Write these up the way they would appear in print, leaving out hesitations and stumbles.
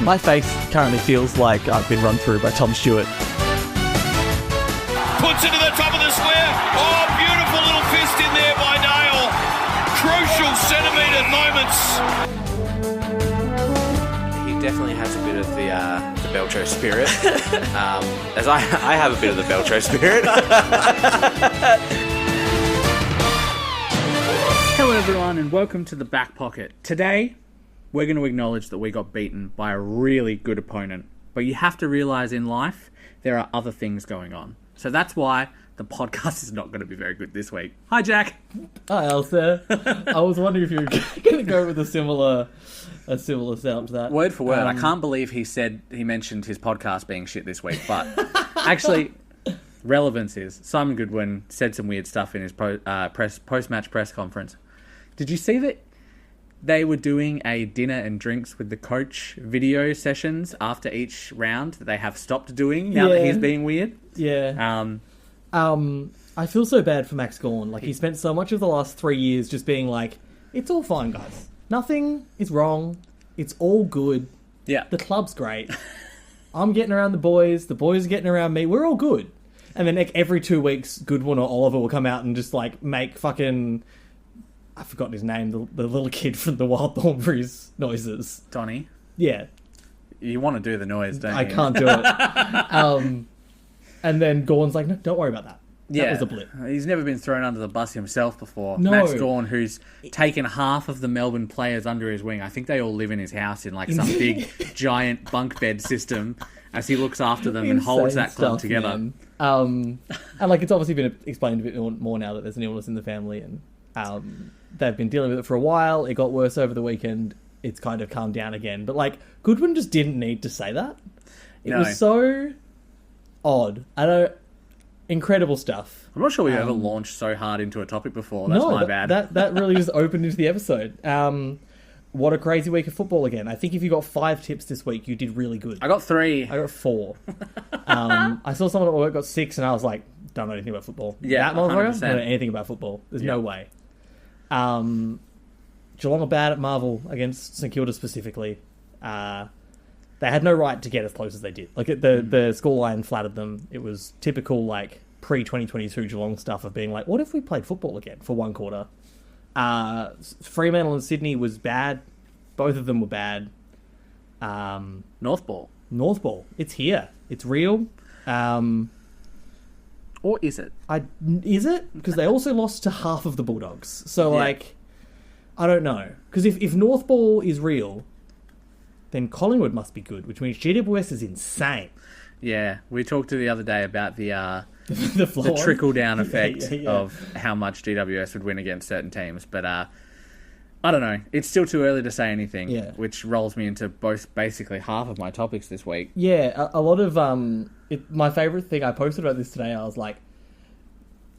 My face currently feels like I've been run through by Tom Stewart. Puts it to the top of the square. Oh, beautiful little fist in there by Dale. Crucial centimetre moments. He definitely has a bit of the Belcho spirit. As I have a bit of the Belcho spirit. Hello everyone and welcome to The Back Pocket. Today, we're going to acknowledge that we got beaten by a really good opponent. But you have to realise in life, there are other things going on. So that's why the podcast is not going to be very good this week. Hi Jack! Hi Alistair. I was wondering if you were going to go with a similar sound to that. Word for word. I can't believe he mentioned his podcast being shit this week. But actually, relevance is Simon Goodwin said some weird stuff in his post-match press conference. Did you see that they were doing a dinner and drinks with the coach video sessions after each round that they have stopped doing now that he's being weird? Yeah. I feel so bad for Max Gawn. Like, he spent so much of the last 3 years just being like, it's all fine, guys. Nothing is wrong. It's all good. Yeah. The club's great. I'm getting around the boys are getting around me. We're all good. And then like, every 2 weeks, Goodwin or Oliver will come out and just like make fucking... I've forgotten his name, the little kid from the Wild Thornberrys noises. Donnie? Yeah. You want to do the noise, don't you? I can't do it. And then Gawn's like, no, don't worry about that. That was a blip. He's never been thrown under the bus himself before. No. Max Gawn, who's taken half of the Melbourne players under his wing. I think they all live in his house in like some big, giant bunk bed system as he looks after them and holds that club together. Man. And like it's obviously been explained a bit more now that there's an illness in the family and they've been dealing with it for a while. It got worse over the weekend. It's kind of calmed down again. But like Goodwin just didn't need to say that. It was so odd. Incredible stuff. I'm not sure we've ever launched so hard into a topic before. That's my bad. That really just opened into the episode. What a crazy week of football again. I think if you got 5 tips this week, you did really good. I got 3. I got 4. I saw someone at work got 6 and I was like, don't know anything about football. Yeah, that motherfucker 100%. don't know anything about football. There's no way. Geelong are bad at Marvel against St Kilda specifically. They had no right to get as close as they did. Like the scoreline flattered them. It was typical like pre-2022 Geelong stuff of being like, what if we played football again for one quarter? Fremantle and Sydney was bad. Both of them were bad. North Ball. It's here. It's real. Or is it? Is it? Because they also lost to half of the Bulldogs. So like, I don't know. Because if North Ball is real, then Collingwood must be good, which means GWS is insane. Yeah, we talked the other day about the the trickle-down effect of how much GWS would win against certain teams. But I don't know. It's still too early to say anything, which rolls me into basically half of my topics this week. Yeah, a lot of... my favourite thing, I posted about this today, I was like,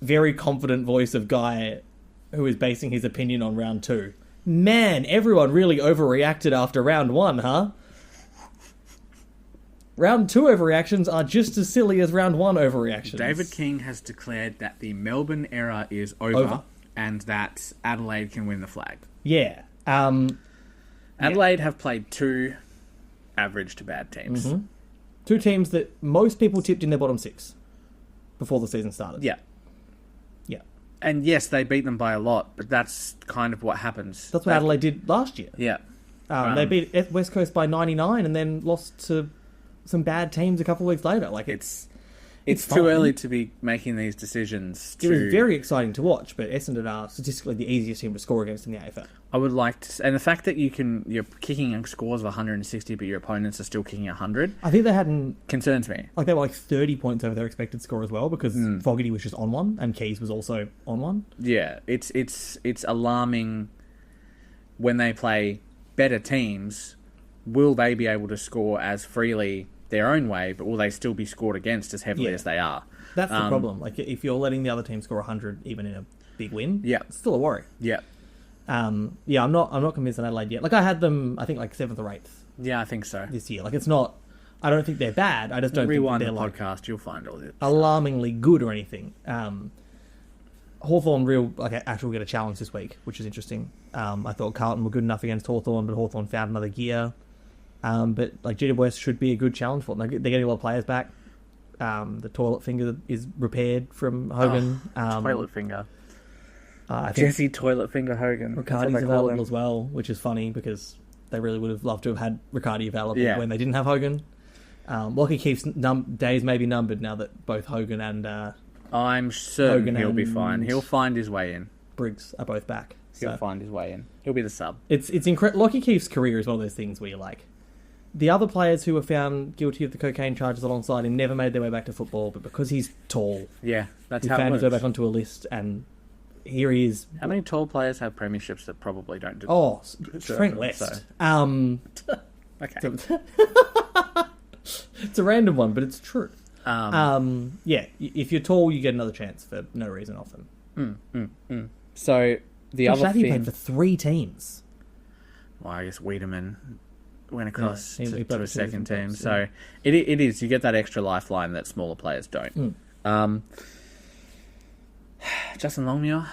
very confident voice of guy who is basing his opinion on round 2. Man, everyone really overreacted after round 1, huh? Round 2 overreactions are just as silly as round 1 overreactions. David King has declared that the Melbourne era is over. And that Adelaide can win the flag. Yeah. Adelaide have played 2 average to bad teams. Mm-hmm. 2 teams that most people tipped in their bottom 6 before the season started. Yeah. Yeah. And yes, they beat them by a lot, but that's kind of what happens. That's what Adelaide did last year. Yeah. They beat West Coast by 99 and then lost to some bad teams a couple of weeks later. Like it's too early to be making these decisions. It was very exciting to watch, but Essendon are statistically the easiest team to score against in the AFL. I would like to... And the fact that you're kicking scores of 160, but your opponents are still kicking 100... I think they hadn't... Concerns me. Like, they were like 30 points over their expected score as well, because Fogarty was just on one, and Keys was also on one. Yeah, it's alarming when they play better teams. Will they be able to score as freely their own way, but will they still be scored against as heavily as they are? That's the problem. Like, if you're letting the other team score 100 even in a big win, it's still a worry. Yeah. I'm not convinced on Adelaide yet. Like, I had them, I think, like 7th or 8th. Yeah, I think so. This year. Like, it's not... I don't think they're bad. I just don't think they're, the podcast, you'll find all this. Alarmingly good or anything. Hawthorn actually get a challenge this week, which is interesting. I thought Carlton were good enough against Hawthorn, but Hawthorn found another gear. But like GWS should be a good challenge for them. They're getting a lot of players back. The toilet finger is repaired from Hogan. Toilet finger. I think Jesse Toilet Finger Hogan. Riccardi's available as well, which is funny because they really would have loved to have had Riccardi available when they didn't have Hogan. Lockie Keefe's days may be numbered now that both Hogan and I'm certain Hogan he'll be and fine. He'll find his way in. Briggs are both back. He'll find his way in. He'll be the sub. It's incredible. Lockie Keefe's career is one of those things where you're like, the other players who were found guilty of the cocaine charges alongside him never made their way back to football, but because he's tall, Yeah, that's he how it found his works. way back onto a list, and here he is. How many tall players have premierships that probably don't do Oh, So- Trent West. so- Okay. It's a random one, but it's true. Um, Yeah, if you're tall, you get another chance for no reason often. So the Josh other Laffey thing... played for 3 teams. Well, I guess Wiedemann went across he to played a for second two team. clubs, So it is. You get that extra lifeline that smaller players don't. Justin Longmuir,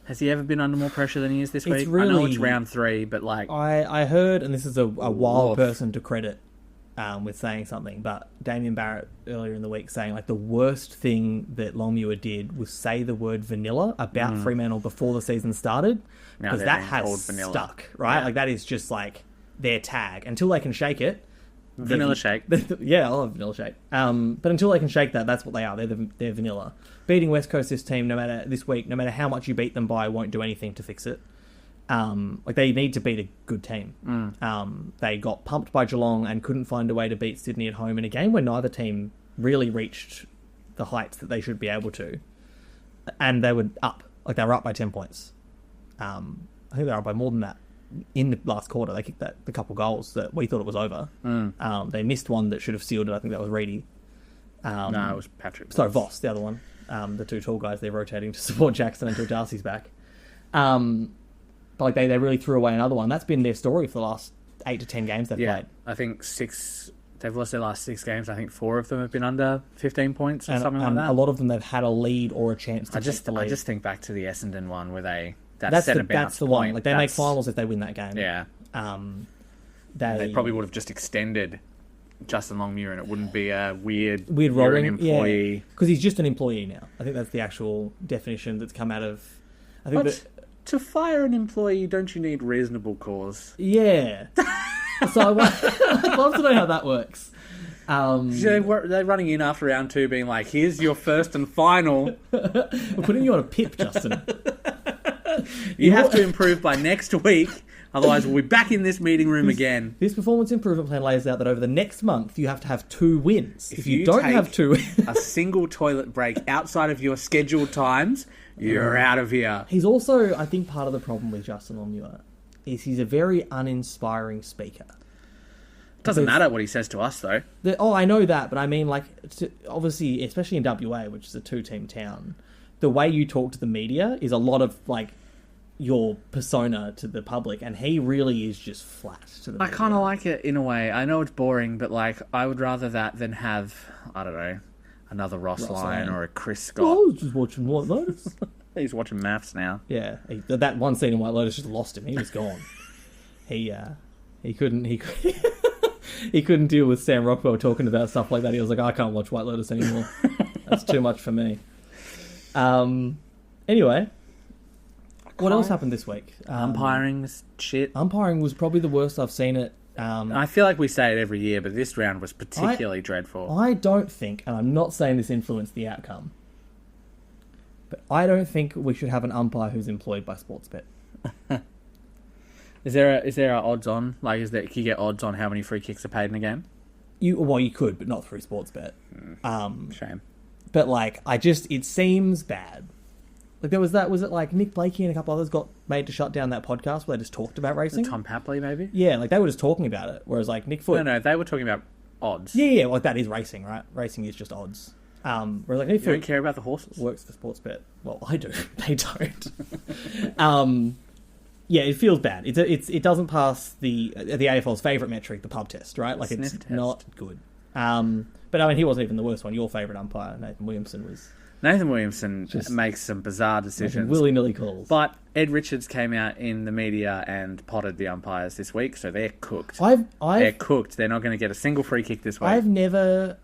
has he ever been under more pressure than he is this week? I know really- it's round 3, but like... I heard, and this is a wild Woof. person to credit with saying something, but Damien Barrett earlier in the week saying like the worst thing that Longmuir did was say the word vanilla about Fremantle before the season started, Now because they're that being has called vanilla. stuck, right? Yeah. Like that is just like their tag until they can shake it. Vanilla shake. Yeah, I love vanilla shake. But until they can shake that, that's what they are. They're vanilla. Beating West Coast this week, no matter how much you beat them by, won't do anything to fix it. Like they need to beat a good team. They got pumped by Geelong and couldn't find a way to beat Sydney at home in a game where neither team really reached the heights that they should be able to. And they were up. Like they were up by 10 points. I think they were up by more than that. In the last quarter, they kicked the couple goals that we thought it was over. They missed one that should have sealed it. I think that was Reedy. No, it was Patrick. Sorry, Voss, the other one. The 2 tall guys they're rotating to support Jackson until Darcy's back. But like they really threw away another one. That's been their story for the last 8 to 10 games they've played. I think 6... They've lost their last 6 games. I think 4 of them have been under 15 points or something like that. A lot of them they've had a lead or a chance to take the lead. I just think back to the Essendon one where they... That's the one. Like they make finals if they win that game. Yeah. They probably would have just extended Justin Longmuir and it wouldn't be a weird rolling you're an employee. Because he's just an employee now. I think that's the actual definition that's come out of... I think But to fire an employee, don't you need reasonable cause? Yeah. So I'd love to know how that works. They're running in after round 2 being like, here's your first and final. We're putting you on a pip, Justin. You have to improve by next week. Otherwise, we'll be back in this meeting room again. This performance improvement plan lays out that over the next month, you have to have 2 wins. If you you don't take have 2... a single toilet break outside of your scheduled times, you're out of here. He's also, I think, part of the problem with Justin Longmuir is he's a very uninspiring speaker. Doesn't matter what he says to us, though. I know that, but I mean, like, obviously, especially in WA, which is a 2-team town, the way you talk to the media is a lot of, like, your persona to the public, and he really is just flat to the I media. kind of like it in a way. I know it's boring, but, like, I would rather that than have, I don't know, another Ross Lyon or a Chris Scott. Oh, I was just watching White Lotus. He's watching maths now. Yeah, that one scene in White Lotus just lost him. He was gone. he couldn't he couldn't deal with Sam Rockwell talking about stuff like that. He was like, I can't watch White Lotus anymore. That's too much for me. Anyway, what else happened this week? Umpiring was shit. Umpiring was probably the worst I've seen it. I feel like we say it every year, but this round was particularly dreadful. I don't think, and I'm not saying this influenced the outcome, but I don't think we should have an umpire who's employed by Sportsbet. Is there a odds on? Like, can you get odds on how many free kicks are paid in a game? You could, but not through Sportsbet. Shame. But like, it seems bad. Like there was it like Nick Blakey and a couple others got made to shut down that podcast where they just talked about racing. Tom Papley, maybe? Yeah, like they were just talking about it. Whereas like Nick Foot... No, they were talking about odds. Yeah, like that is racing, right? Racing is just odds. Whereas like Nick You don't Foot care about the horses? works for Sportsbet. Well, I do. They don't. Yeah, it feels bad. It doesn't pass the AFL's favourite metric, the pub test, right? Like Sniff it's test. not good. But I mean, he wasn't even the worst one. Your favourite umpire, Nathan Williamson, was Nathan Williamson makes some bizarre decisions. Willy-nilly calls. But Ed Richards came out in the media and potted the umpires this week, so they're cooked. They're cooked. They're not going to get a single free kick this week. I've never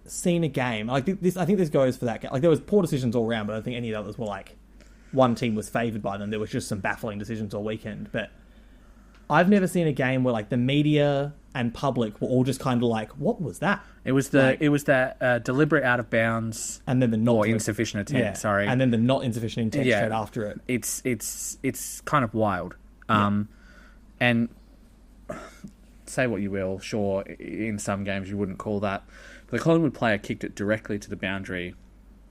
seen a game like this. I think this goes for that game. Like, there was poor decisions all round, but I don't think any of the others were like one team was favoured by them. There was just some baffling decisions all weekend. But I've never seen a game where like the media and public were all just kind of like, "What was that?" It was that deliberate out of bounds, and then the not insufficient intent. Yeah. Sorry, and then the not insufficient intent straight after it. It's kind of wild. And say what you will, sure, in some games you wouldn't call that. But the Collingwood player kicked it directly to the boundary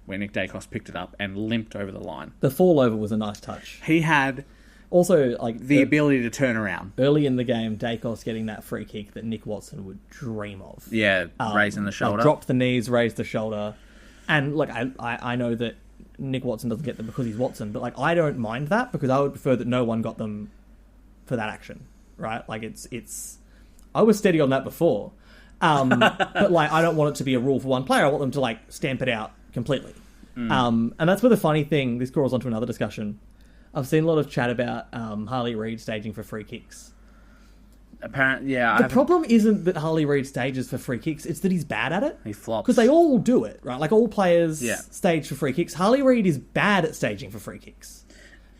where Nick Dacos picked it up and limped over the line. The fall over was a nice touch. He had also like the ability to turn around. Early in the game, Dacos getting that free kick that Nick Watson would dream of. Yeah, raising the shoulder. Like, dropped the knees, raised the shoulder. And look, I know that Nick Watson doesn't get them because he's Watson, but like I don't mind that because I would prefer that no one got them for that action, right? Like it's I was steady on that before. But like I don't want it to be a rule for one player. I want them to like stamp it out completely. And that's where the funny thing, this draws onto another discussion. I've seen a lot of chat about Harley Reid staging for free kicks. Apparently, yeah. The problem isn't that Harley Reid stages for free kicks, it's that he's bad at it. He flops. Because they all do it, right? Like all players Yeah. stage for free kicks. Harley Reid is bad at staging for free kicks.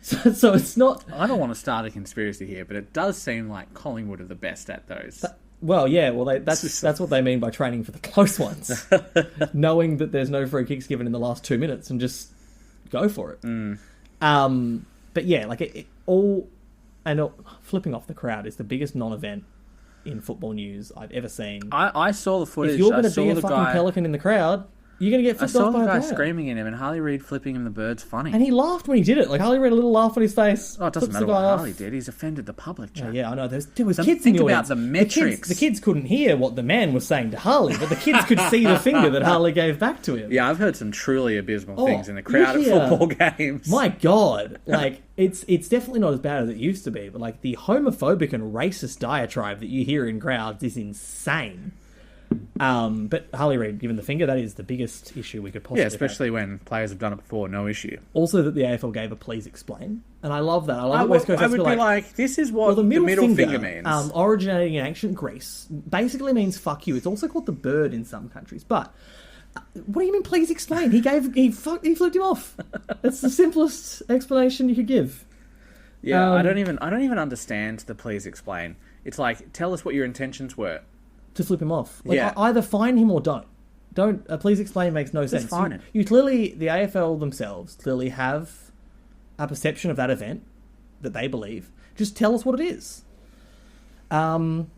So it's not... I don't want to start a conspiracy here, but it does seem like Collingwood are the best at those. Well, yeah, that's what they mean by training for the close ones. Knowing that there's no free kicks given in the last 2 minutes and just go for it. But yeah, like it all... And flipping off the crowd is the biggest non-event in football news I've ever seen. I saw the footage. If you're going to be a fucking pelican in the crowd, you're going to get flipped off by a player. I saw the guy screaming at him, and Harley Reid flipping him the bird's funny. And he laughed when he did it. Like, Harley Reid, a little laugh on his face. Oh, it doesn't matter what Harley did. He's offended the public, Jack. Yeah, I know. There was kids in the audience. Think about the metrics. The kids couldn't hear what the man was saying to Harley, but the kids could see the finger that Harley gave back to him. Yeah, I've heard some truly abysmal things in the crowd at football games. My God. Like, it's definitely not as bad as it used to be, but like the homophobic and racist diatribe that you hear in crowds is insane. But Harley Reid given the finger, that is the biggest issue we could possibly have. Especially when players have done it before, no issue. Also that the AFL gave a please explain. And I love that. I love that West Coast. I would be like, this is what the middle finger means. Originating in ancient Greece basically means fuck you. It's also called the bird in some countries. But what do you mean please explain? He flipped him off. That's the simplest explanation you could give. Yeah, I don't even understand the please explain. It's like, tell us what your intentions were. To flip him off. Like, either fine him or don't. Please explain makes no sense. Fine him. You clearly, the AFL themselves clearly have a perception of that event that they believe. Just tell us what it is.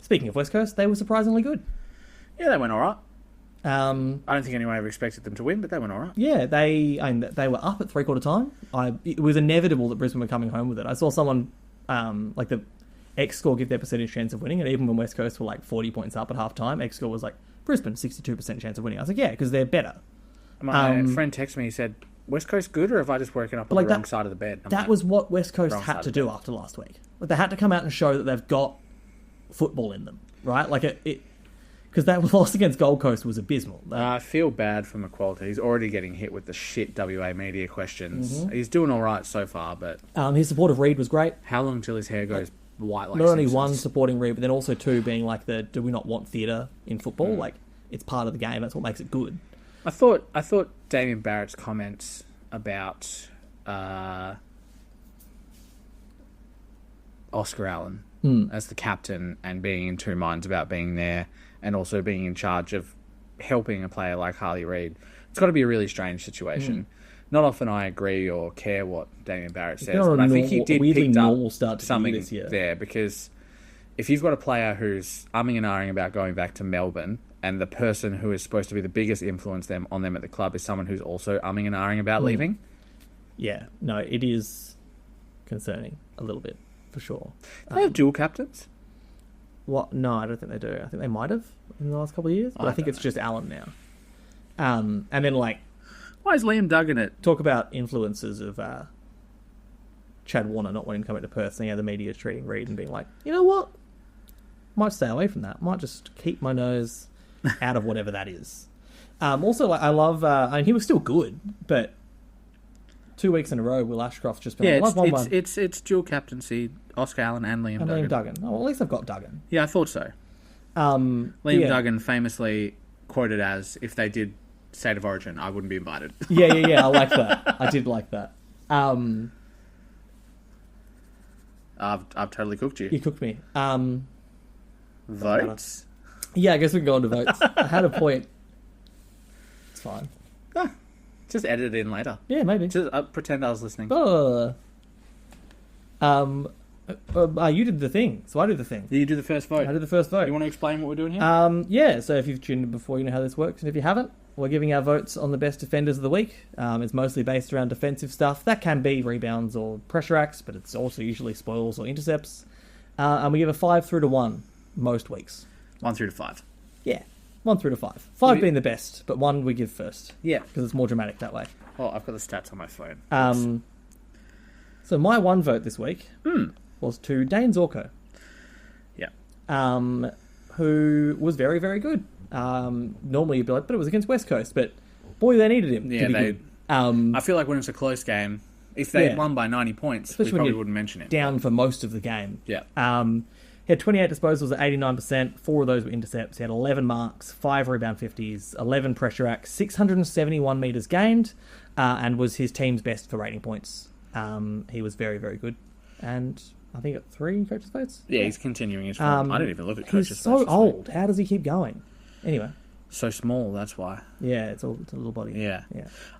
Speaking of West Coast, they were surprisingly good. Yeah, they went alright. I don't think anyone ever expected them to win, but they went alright. Yeah, they were up at 3/4 time. It was inevitable that Brisbane were coming home with it. I saw someone, like the X-Score give their percentage chance of winning, and even when West Coast were like 40 points up at half-time, X-Score was like, Brisbane, 62% chance of winning. I was like, yeah, because they're better. My friend texted me, he said, West Coast good, or have I just woken up on the wrong side of the bed? That was what West Coast had to do after last week. Like, they had to come out and show that they've got football in them, right? Like, because that loss against Gold Coast was abysmal. I feel bad for McQualter. He's already getting hit with the shit WA media questions. He's doing all right so far, but... his support of Reid was great. How long till his hair goes white like not only Simpsons? one supporting Reid, but then also two being like do we not want theatre in football? Like, it's part of the game. That's what makes it good. I thought Damien Barrett's comments about Oscar Allen as the captain and being in two minds about being there and also being in charge of helping a player like Harley Reid, it's got to be a really strange situation. Not often I agree or care what Damien Barrett says, but I think he did pick up something there, because if you've got a player who's umming and ahhing about going back to Melbourne, and the person who is supposed to be the biggest influence on them at the club is someone who's also umming and ahhing about leaving. Yeah, no, it is concerning a little bit, for sure. Do they have dual captains? What? No, I don't think they do. I think they might have in the last couple of years, but I think it's just Allen now. And then, like... Why is Liam Duggan it? Talk about influences of Chad Warner not wanting to come into Perth, seeing how the media is treating Reid and being like, you know what? Might stay away from that. Might just keep my nose out of whatever that is. Also, like, I love... I mean, he was still good, but 2 weeks in a row, Will Ashcroft's just been... Yeah, like, one. it's dual captaincy, Oscar Allen and Liam Duggan. Liam Duggan. Oh, well, at least I've got Duggan. Yeah, I thought so. Liam Duggan famously quoted as, if they did State of Origin, I wouldn't be invited. Yeah, I like that. I did like that. I've totally cooked you. You cooked me. Votes? Yeah, I guess we can go on to votes. I had a point. It's fine. Just edit it in later. Yeah, maybe. Just pretend I was listening. You did the thing, so I did the thing. You do the first vote. I did the first vote. You want to explain what we're doing here? Yeah, so if you've tuned in before, you know how this works. And if you haven't, we're giving our votes on the best defenders of the week. It's mostly based around defensive stuff. That can be rebounds or pressure acts, but it's also usually spoils or intercepts. And we give a 5 through to 1 most weeks. 1 through to 5. Yeah, 1 through to 5. 5 being the best, but 1 we give first. Yeah. Because it's more dramatic that way. Oh, I've got the stats on my phone. So my one vote this week was to Dane Zorko. Yeah. Who was very, very good. Normally you'd be like, but it was against West Coast, but boy, they needed him to be good. I feel like when it's a close game, if they won by 90 points, especially we probably wouldn't mention it. Down for most of the game. Yeah. He had 28 disposals at 89%. 4 of those were intercepts. He had 11 marks, 5 rebound 50s, 11 pressure acts, 671 metres gained, and was his team's best for rating points. He was very, very good. And I think got 3 coaches' votes. Yeah, he's continuing his form. I didn't even look at coaches' votes. He's so old. How does he keep going? Anyway. So small, that's why. Yeah, it's a little body. Yeah.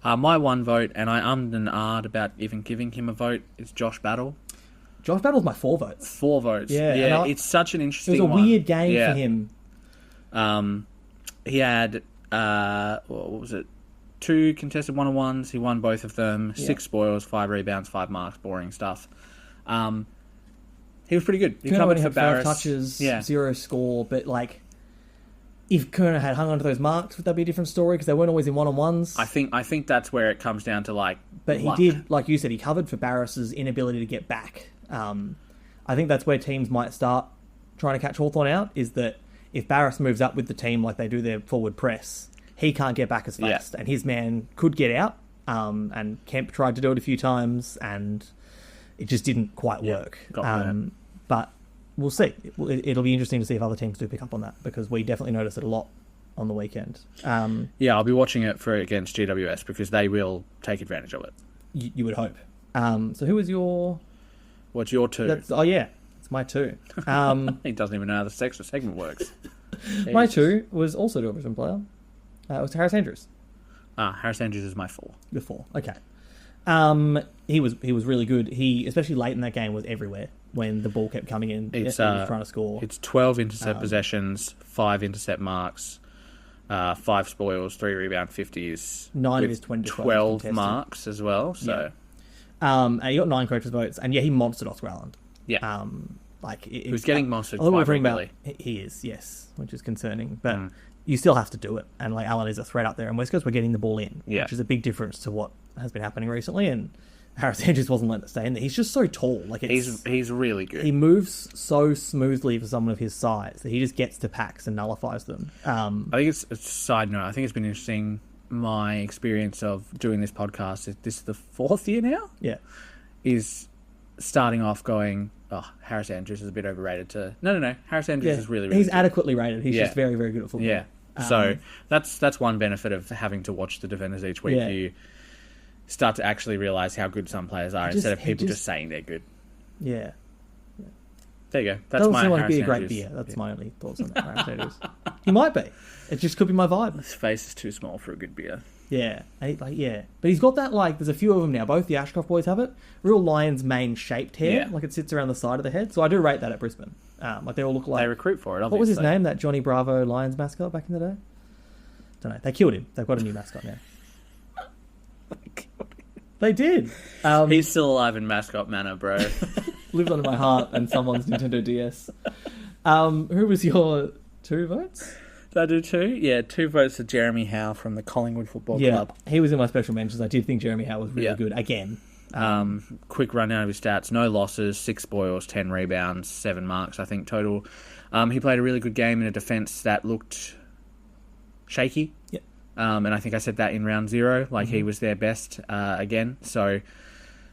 My one vote, and I ummed and ahed about even giving him a vote, is Josh Battle. Josh Battle's my 4 votes. 4 votes. Yeah, it's such an interesting one. It was a weird game for him. He had, what was it? 2 contested one-on-ones. He won both of them. 6 spoils, 5 rebounds, 5 marks. Boring stuff. He was pretty good. He covered for 5 touches, 0 score, but like, if Kerner had hung on to those marks, would that be a different story? Because they weren't always in one-on-ones. I think that's where it comes down to, like, but luck. He did, like you said, he covered for Barris's inability to get back. I think that's where teams might start trying to catch Hawthorn out, is that if Barris moves up with the team like they do their forward press, he can't get back as fast. And his man could get out, and Kemp tried to do it a few times, and it just didn't quite work. But we'll see. It'll be interesting to see if other teams do pick up on that, because we definitely noticed it a lot on the weekend. I'll be watching it against GWS, because they will take advantage of it. You would hope. So who was your... What's your 2? It's my 2. He doesn't even know how the segment works. My 2 was also to a Brisbane player. It was to Harris Andrews. Harris Andrews is my 4. The 4, okay. He was really good. He, especially late in that game, was everywhere when the ball kept coming in. He was trying to score. It's 12 intercept possessions, 5 intercept marks, 5 spoils, 3 rebound 50s. 9 of his 20 12 marks as well. So, and he got 9 coaches' votes, and he monstered Oscar Allen. Yeah. He was getting monstered quite regularly. He is, yes, which is concerning. But you still have to do it. And like Allen is a threat up there, and West Coast were getting the ball in, which is a big difference to what has been happening recently. And Harris Andrews wasn't letting it stay in there. He's just so tall. Like he's really good. He moves so smoothly for someone of his size that he just gets to packs and nullifies them. I think it's a side note. I think it's been interesting. My experience of doing this podcast is this is the 4th year now. Yeah, is starting off going, Harris Andrews is a bit overrated. To no. Harris Andrews is really he's good. Adequately rated. He's just very, very good at football. Yeah. So that's one benefit of having to watch the defenders each week. You start to actually realise how good some players are instead of people just saying they're good. Yeah. There you go. That's doesn't my seem like Harris be a great Andrews. beer. That's my only thoughts on that. Harris Andrews. He might be. It just could be my vibe. His face is too small for a good beer. Yeah. But he's got that, like, there's a few of them now. Both the Ashcroft boys have it. Real lion's mane shaped hair. Yeah. Like it sits around the side of the head. So I do rate that at Brisbane. Like they all look like... They recruit for it, obviously. What was his name? That Johnny Bravo Lions mascot back in the day? Don't know. They killed him. They've got a new mascot now. They did. He's still alive in mascot manner, bro. Lived under my heart and someone's Nintendo DS. Who was your 2 votes? Did I do 2? Yeah, 2 votes for Jeremy Howe from the Collingwood Football Club. He was in my special mentions. I did think Jeremy Howe was really good again. Quick rundown of his stats. No losses, 6 spoils, 10 rebounds, 7 marks, I think, total. He played a really good game in a defence that looked shaky. Yep. And I think I said that in round 0. Like, he was their best again. So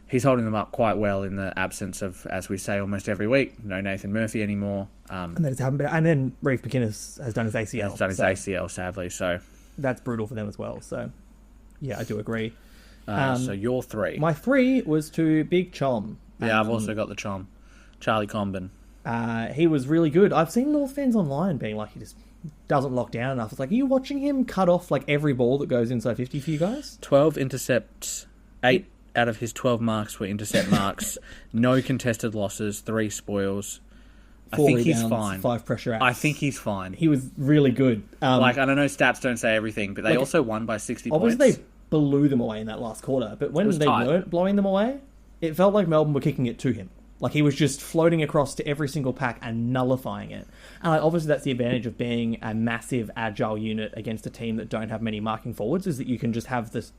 he's holding them up quite well in the absence of, as we say almost every week, no Nathan Murphy anymore. And then Reeve McInnes has done his ACL. He's done his ACL, sadly. So that's brutal for them as well. So, yeah, I do agree. So your 3. My 3 was to Big Chom. Yeah, I've also got the Chom. Charlie Comben. He was really good. I've seen North fans online being like, he just doesn't lock down enough. It's like, are you watching him cut off like every ball that goes inside 50 for you guys? 12 intercepts, 8 out of his 12 marks were intercept marks, no contested losses, 3 spoils. 4 I think rebounds, he's fine. 5 pressure acts. I think he's fine. He was really good. I don't know, stats don't say everything, but they also won by 60 points. Obviously, they blew them away in that last quarter, but when they weren't blowing them away, it felt like Melbourne were kicking it to him. Like, he was just floating across to every single pack and nullifying it. And obviously that's the advantage of being a massive, agile unit against a team that don't have many marking forwards, is that you can just have this,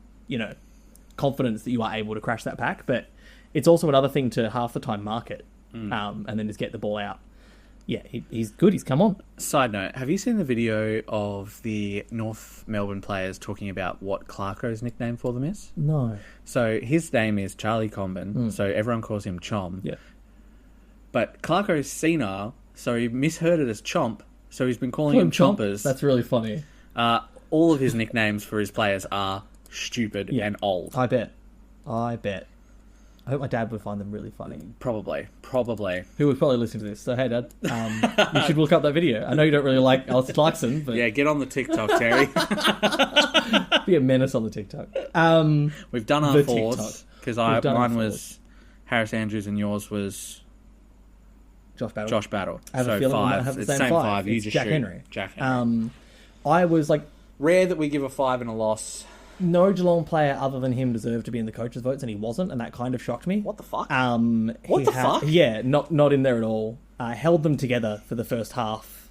confidence that you are able to crash that pack. But it's also another thing to half the time mark it and then just get the ball out. Yeah, he's good. He's come on. Side note, have you seen the video of the North Melbourne players talking about what Clarko's nickname for them is? No. So his name is Charlie Comben, so everyone calls him Chom. Yeah. But Clarko's senile, so he misheard it as Chomp, so he's been calling him Chompers. That's really funny. All of his nicknames for his players are stupid and old. I bet. I hope my dad would find them really funny. Probably. Who would probably listen to this. So, hey, Dad, you should look up that video. I know you don't really like Alistair Clarkson, but... Yeah, get on the TikTok, Terry. Be a menace on the TikTok. We've done our 4s, because mine was Harris Andrews and yours was... Josh Battle. I have a feeling we might have the same 5. You just Jack shoot. Henry. Jack Henry. I was like... Rare that we give a 5 and a loss. No Geelong player other than him deserved to be in the coaches' votes, and he wasn't, and that kind of shocked me. What the fuck? Fuck? Yeah, not in there at all. Held them together for the first half.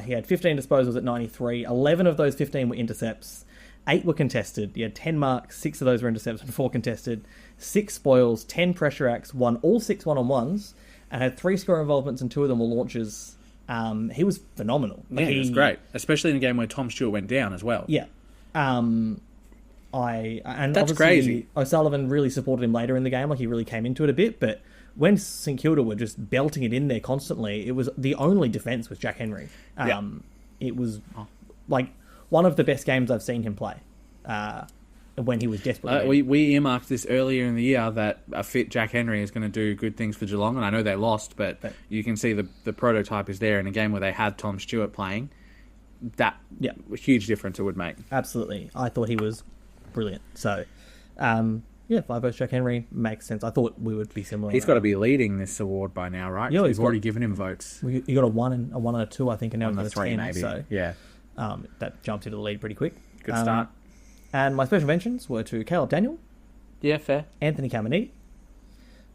He had 15 disposals at 93. 11 of those 15 were intercepts. 8 were contested. He had 10 marks. 6 of those were intercepts and 4 contested. 6 spoils, 10 pressure acts, won all 6 one-on-ones, and had 3 score involvements, and 2 of them were launches. He was phenomenal. He was great, especially in a game where Tom Stewart went down as well. Yeah. That's crazy. O'Sullivan really supported him later in the game, like he really came into it a bit, but when St Kilda were just belting it in there constantly, it was the only defence was Jack Henry. It was like one of the best games I've seen him play when he was desperate. We earmarked this earlier in the year that a fit Jack Henry is going to do good things for Geelong, and I know they lost, but you can see the prototype is there in a game where they had Tom Stewart playing. That huge difference it would make. Absolutely. I thought he was brilliant. So, 5 votes Jack Henry makes sense. I thought we would be similar. He's got to be leading this award by now, right? Yeah, we've already given him votes. You got a 1 and a 2, I think, and now we've got a 3 10. maybe. So, yeah, that jumps into the lead pretty quick. Good start. And my special mentions were to Caleb Daniel. Yeah, fair. Anthony Caminiti.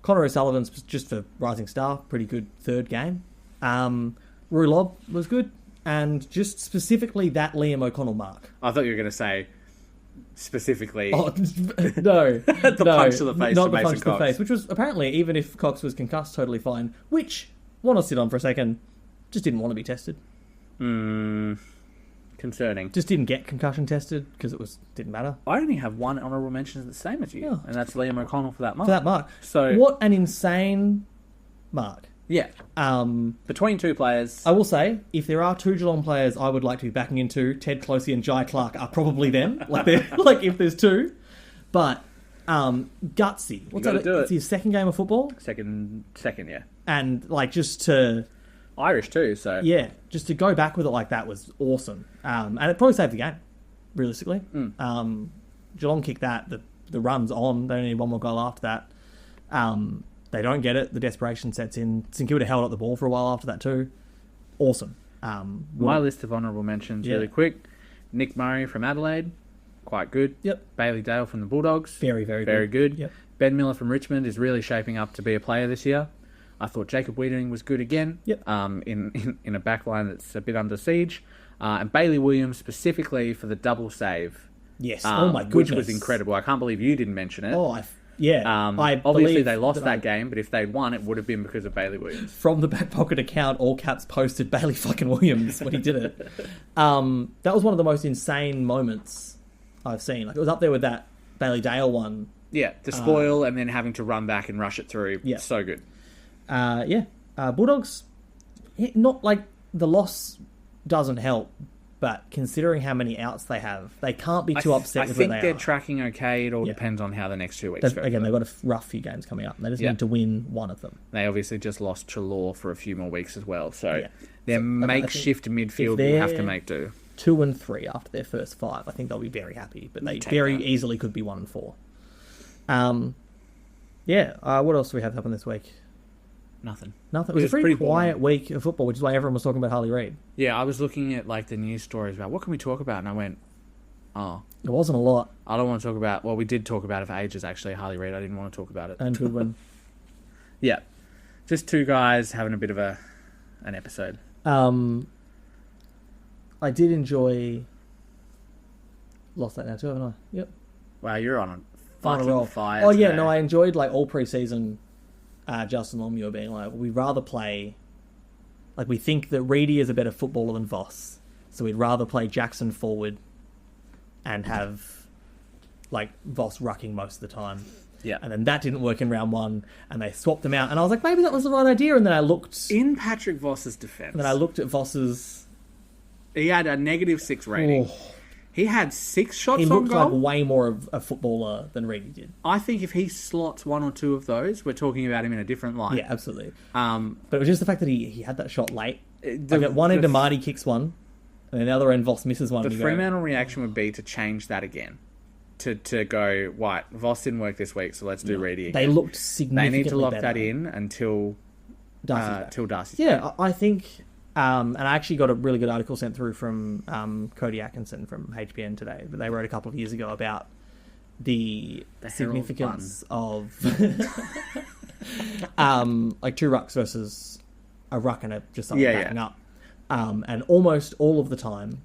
Connor O'Sullivan's just for rising star. Pretty good third game. Rui Lobb was good. And just specifically that Liam O'Connell mark. I thought you were going to say specifically... Oh, no. the punch to the face not to the Mason punch to the Cox. face, which was apparently, even if Cox was concussed, totally fine. Which, want to sit on for a second, just didn't want to be tested. Concerning. Just didn't get concussion tested because didn't matter. I only have one honourable mention that's the same as you, and that's Liam O'Connell for that mark. So what an insane mark. Yeah. Between 2 players. I will say, if there are 2 Geelong players I would like to be backing into, Ted Closey and Jai Clark are probably them. Like if there's 2. But gutsy. What's that? It's his second game of football? Second, yeah. And just to... Irish too, so... Yeah, just to go back with it like that was awesome. And it probably saved the game, realistically. Geelong kicked that. The run's on. They only need 1 more goal after that. They don't get it. The desperation sets in. St Kilda held up the ball for a while after that too. Awesome. My list of honourable mentions really quick. Nick Murray from Adelaide. Quite good. Yep. Bailey Dale from the Bulldogs. Very, very good. Yep. Ben Miller from Richmond is really shaping up to be a player this year. I thought Jacob Wiedering was good again. Yep. In a backline that's a bit under siege. And Bailey Williams specifically for the double save. Yes. Oh my goodness. Which was incredible. I can't believe you didn't mention it. Oh, I Yeah, I Obviously, believe they lost that that game, but if they'd won, it would have been because of Bailey Williams. From the back pocket account, all caps posted Bailey fucking Williams when he did it. That was one of the most insane moments I've seen. Like, it was up there with that Bailey Dale one. Yeah, the spoil and then having to run back and rush it through. Yeah. So good. Bulldogs, not like the loss doesn't help, but considering how many outs they have, they can't be too upset with where they are. I think they're tracking okay. It all depends on how the next 2 weeks go. Again, they've got a rough few games coming up. They just need to win one of them. They obviously just lost Trelaw for a few more weeks as well. So their makeshift midfield will have to make do. 2-3 after their first 5. I think they'll be very happy, but they very easily could be 1-4. What else do we have happen this week? Nothing. It was a pretty quiet week of football, which is why everyone was talking about Harley Reid. Yeah, I was looking at like the news stories about what can we talk about, and I went, it wasn't a lot. I don't want to talk about. Well, we did talk about it for ages. Actually, Harley Reid. I didn't want to talk about it. And Goodwin. Yeah, just two guys having a bit of an episode. I did enjoy. Lost that now too, haven't I? Yep. Wow, you're on a Final roll. fire. Oh yeah, today. no, I enjoyed like all pre-season. Justin Longmuir being like, we'd rather play. Like, we think that Reedy is a better footballer than Voss, so we'd rather play Jackson forward and have like Voss rucking most of the time. Yeah. And then that didn't work in round 1, and they swapped them out, and I was like, maybe that was the right idea. And then I looked in Patrick Voss's defence. And then I looked at Voss's. He had a -6 rating. Oh. He had 6 shots He on looked goal. like way more of a footballer than Reedy did. I think if he slots 1 or 2 of those, we're talking about him in a different light. Yeah, absolutely. Um, But it was just the fact that he had that shot late. Like at one end, Marty kicks one, and then the other end, Voss misses one. The Fremantle reaction would be to change that again. To go, right, Voss didn't work this week, so let's do Reedy again. They looked significantly They need to lock better. that in until Darcy's Yeah, I think... and I actually got a really good article sent through from Cody Atkinson from HBN today. But they wrote a couple of years ago about the significance of like 2 rucks versus a ruck and just something backing up. And almost all of the time,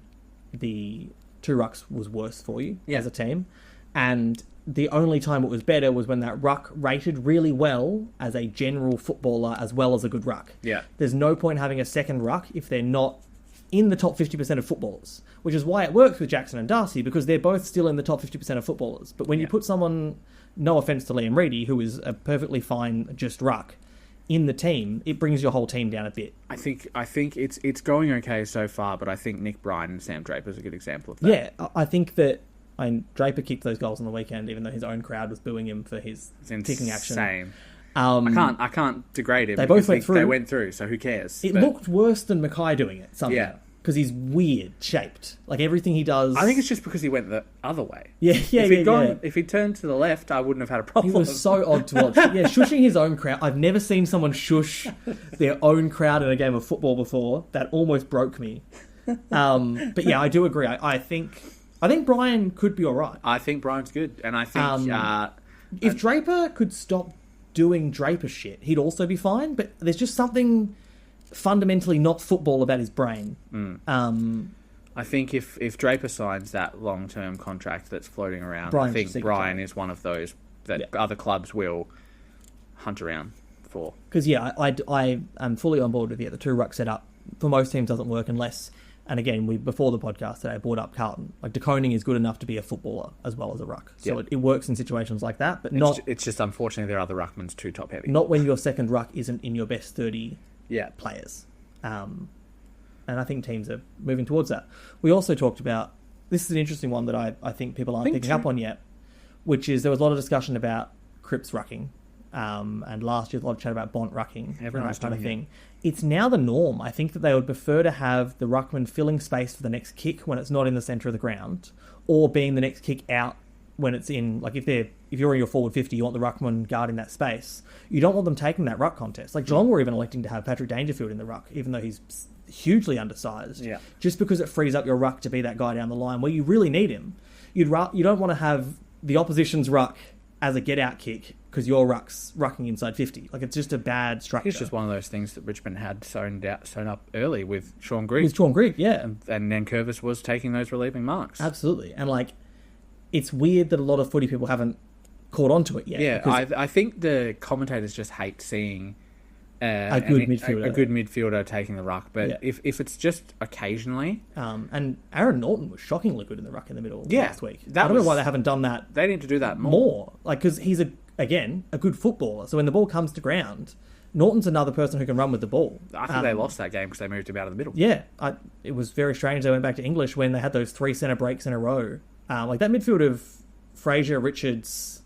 the 2 rucks was worse for you as a team. And the only time it was better was when that ruck rated really well as a general footballer as well as a good ruck. Yeah. There's no point having a second ruck if they're not in the top 50% of footballers, which is why it works with Jackson and Darcy, because they're both still in the top 50% of footballers. But when you put someone, no offence to Liam Reedy, who is a perfectly fine just ruck, in the team, it brings your whole team down a bit. I think it's going okay so far, but I think Nick Bryan and Sam Draper is a good example of that. Yeah, I think that Draper kicked those goals on the weekend, even though his own crowd was booing him for his kicking action. Same. I can't degrade him. They both went through. They went through, so who cares? It looked worse than Mackay doing it somehow. Yeah. Because he's weird shaped. Like everything he does. I think it's just because he went the other way. If he'd turned to the left, I wouldn't have had a problem. He was so odd to watch. Yeah, shushing his own crowd. I've never seen someone shush their own crowd in a game of football before. That almost broke me. But yeah, I do agree. I think Brian could be all right. I think Brian's good, and I think if Draper could stop doing Draper shit, he'd also be fine. But there's just something fundamentally not football about his brain. I think if Draper signs that long-term contract that's floating around, I think Brian is one of those that other clubs will hunt around for. Because I am fully on board with the 2 ruck setup. For most teams, doesn't work unless. And again, before the podcast today, I brought up Carlton. Like, De Koning is good enough to be a footballer as well as a ruck. So it works in situations like that, but not... It's just unfortunately their other ruckman's too top-heavy. Not when your second ruck isn't in your best 30 players. And I think teams are moving towards that. We also talked about... This is an interesting one that I think people aren't picking up on yet, which is there was a lot of discussion about Cripps rucking. And last year, a lot of chat about Bont rucking. Everyone's kind of doing thing. It's now the norm. I think that they would prefer to have the ruckman filling space for the next kick when it's not in the centre of the ground, or being the next kick out when it's in. Like if you're in your forward 50, you want the ruckman guarding that space. You don't want them taking that ruck contest. Like Geelong were even electing to have Patrick Dangerfield in the ruck, even though he's hugely undersized. Yeah. Just because it frees up your ruck to be that guy down the line where you really need him. You don't want to have the opposition's ruck as a get-out kick because your ruck's rucking inside 50. Like, it's just a bad structure. It's just one of those things that Richmond had sewn up early with Sean Grigg. With Sean Grigg, yeah. And Nankervis was taking those relieving marks. Absolutely. And, like, it's weird that a lot of footy people haven't caught on to it yet. Yeah, because I think the commentators just hate seeing a good midfielder. a good midfielder taking the ruck. But Yeah. if it's just occasionally, and Aaron Norton was shockingly good in the ruck in the middle Yeah, last week. that I don't know was- why they haven't done that they need to do that more. more. Like, because he's, a good footballer. So when the ball comes to ground, Norton's another person who can run with the ball. I think they lost that game because they moved him out of the middle. Yeah, it was very strange. They went back to English when they had those 3 centre breaks in a row. Like that midfield of Fraser, Richards,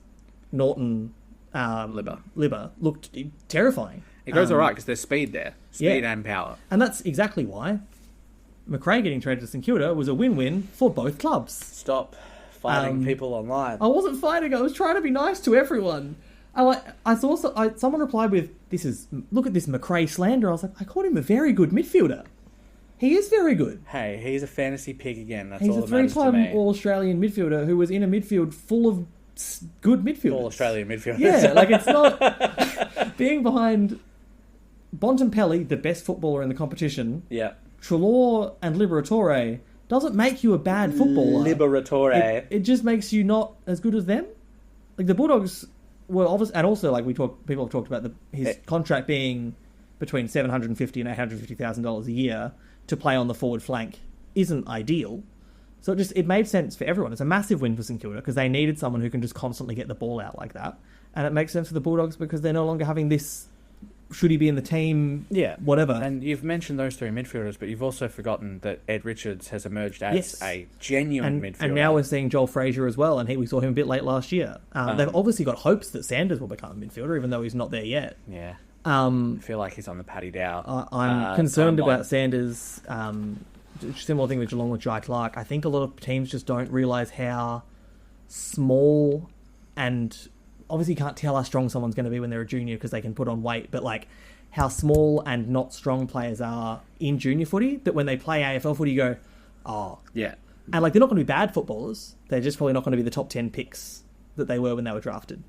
Norton, Libba looked terrifying. It goes all right because there's speed there. Speed Yeah. and power. And that's exactly why McRae getting traded to St Kilda was a win-win for both clubs. Stop fighting people online. I wasn't fighting. I was trying to be nice to everyone. Someone replied with, look at this McRae slander. I was like, I called him a very good midfielder. He is very good. Hey, he's a fantasy pig again. That's He's all a that matters to 3-time me. All-Australian midfielder who was in a midfield full of good midfielders. All Australian midfielders. Yeah, like it's not... being behind Bontempelli, the best footballer in the competition, Yeah. Trelaw and Liberatore, doesn't make you a bad footballer. Liberatore. It just makes you not as good as them. Like the Bulldogs were obviously, and also like people have talked about his contract being between $750,000 and $850,000 a year to play on the forward flank isn't ideal. So it made sense for everyone. It's a massive win for St Kilda because they needed someone who can just constantly get the ball out like that, and it makes sense for the Bulldogs because they're no longer having this. Should he be in the team? Yeah. Whatever. And you've mentioned those 3 midfielders, but you've also forgotten that Ed Richards has emerged as a genuine midfielder. And now we're seeing Joel Frazier as well, and we saw him a bit late last year. They've obviously got hopes that Sanders will become a midfielder, even though he's not there yet. Yeah. I feel like he's on the Paddy Dow. I'm concerned timeline. about Sanders. Similar thing with Geelong with Jai Clark. I think a lot of teams just don't realise how small and... Obviously, you can't tell how strong someone's going to be when they're a junior because they can put on weight, but like how small and not strong players are in junior footy, that when they play AFL footy, you go, oh. Yeah. And like they're not going to be bad footballers. They're just probably not going to be the top 10 picks that they were when they were drafted.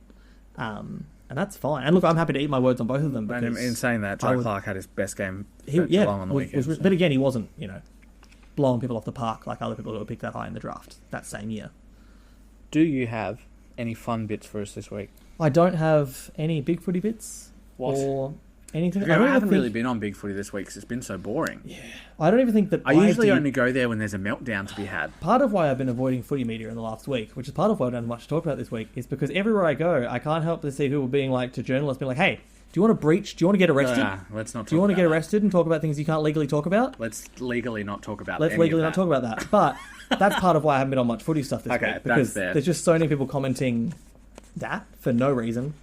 And that's fine. And look, I'm happy to eat my words on both of them. And in saying that, Jai Clark had his best game for Geelong on the weekend. But again, he wasn't, blowing people off the park like other people who were picked that high in the draft that same year. Do you have any fun bits for us this week? I don't have any big footy bits or anything. I haven't really been on big footy this week because it's been so boring. Yeah, I don't even think that. I usually only go there when there's a meltdown to be had. Part of why I've been avoiding footy media in the last week, which is part of why I don't have much to talk about this week, is because everywhere I go, I can't help but see people being like to journalists, being like, "Hey, do you want to breach? Do you want to get arrested? Let's not. Do you want to get arrested and talk about things you can't legally talk about? Let's legally not talk about. Let's legally not talk about that." But that's part of why I haven't been on much footy stuff this week, because there's just so many people commenting that for no reason.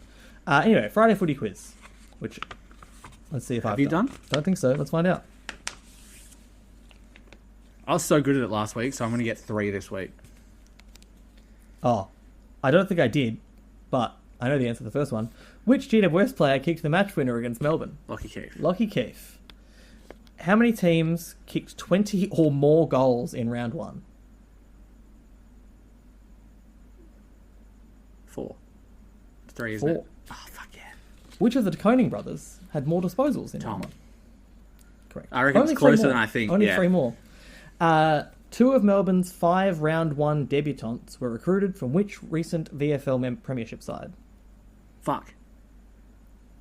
Anyway, Friday footy quiz, which let's see if I've done. Don't think so. Let's find out. I was so good at it last week, so I'm going to get 3 this week. Oh, I don't think I did, but I know the answer to the first one. Which GWS player kicked the match winner against Melbourne? Lockie Keefe. How many teams kicked 20 or more goals in round 1? 4. 3, isn't 4. it? Oh, fuck yeah. Which of the Koning brothers had more disposals in round 1? Correct. I reckon it's closer than I think. Only 3 more. 2 of Melbourne's 5 round 1 debutants were recruited from which recent VFL premiership side? Fuck.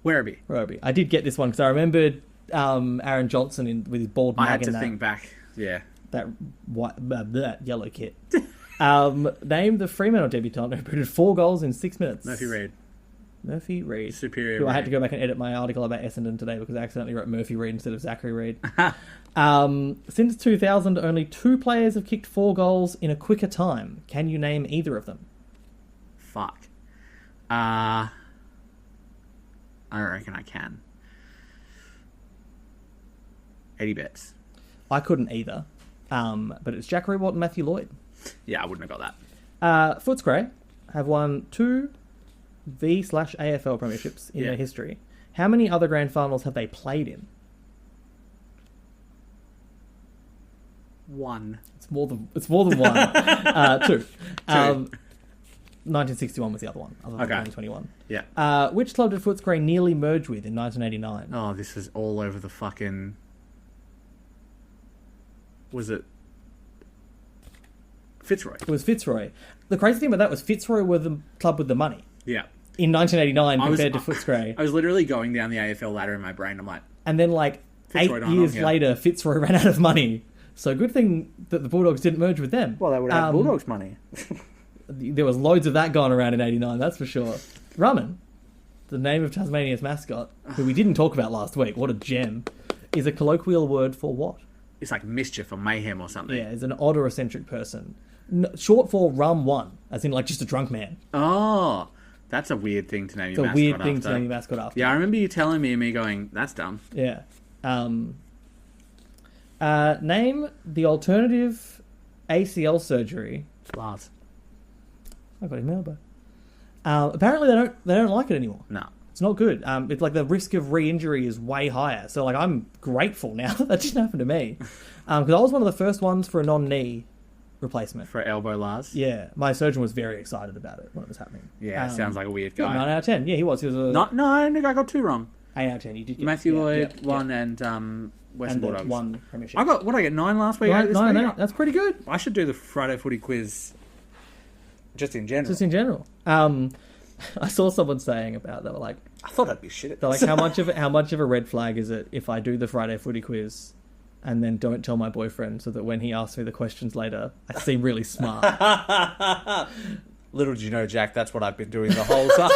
Werribee. I did get this one because I remembered Aaron Johnson with his bald mag. I had to think back. Yeah. That yellow kit. Name the Fremantle debutant who put 4 goals in 6 minutes. Murphy Reid. Superior. I had to go back and edit my article about Essendon today because I accidentally wrote Murphy Reid instead of Zachary Reid. Since 2000, only 2 players have kicked 4 goals in a quicker time. Can you name either of them? Fuck. I reckon I can. Eddie Betts. I couldn't either. But it's Jack Rewalt and Matthew Lloyd. Yeah, I wouldn't have got that. Footscray have won 2 V/AFL premierships in their history. How many other grand finals have they played in? 1. It's more than 1. 2. 1961 was the other one. Other than 2021. Yeah. Which club did Footscray nearly merge with in 1989? Oh, this is all over the fucking... Was it Fitzroy? It was Fitzroy. The crazy thing about that was Fitzroy were the club with the money. Yeah. in 1989 compared to Footscray. I was literally going down the AFL ladder in my brain. I'm like, And then, like, Fitzroy 8 years yeah. later, Fitzroy ran out of money. So good thing that the Bulldogs didn't merge with them. well, they would have Bulldogs money. There was loads of that going around in 89, that's for sure. Rumman, the name of Tasmania's mascot, who we didn't talk about last week, what a gem, is a colloquial word for what? It's like mischief or mayhem or something. Yeah, is an odd or eccentric person. Short for rum one, as in, like, just a drunk man. Oh, that's a weird thing to name It's your a mascot weird thing after. to name your mascot after. Yeah, I remember you telling me and me going, that's dumb. Yeah. Name the alternative ACL surgery. Lars. I got his elbow. Apparently they don't like it anymore. No. It's not good. It's like the risk of re-injury is way higher. So, like, I'm grateful now that didn't happen to me. Because I was one of the first ones for a non-knee replacement. For elbow Lars? Yeah. My surgeon was very excited about it when it was happening. Yeah, sounds like a weird Yeah, guy. 9 out of 10. Yeah, he was. He was a No, I think I got 2 wrong. 8 out of 10. You did get Matthew Lloyd, yeah, 1, and Western and Bulldogs. 1 premiership. I got, what did I get, 9 last week? 8 this 9, week? that's pretty good. I should do the Friday footy quiz just in general. Just in general. I saw someone saying about, they were like, I thought I'd be shit at they're this. like, how much of a red flag is it if I do the Friday footy quiz and then don't tell my boyfriend so that when he asks me the questions later, I seem really smart? Little did you know, Jack, that's what I've been doing the whole time.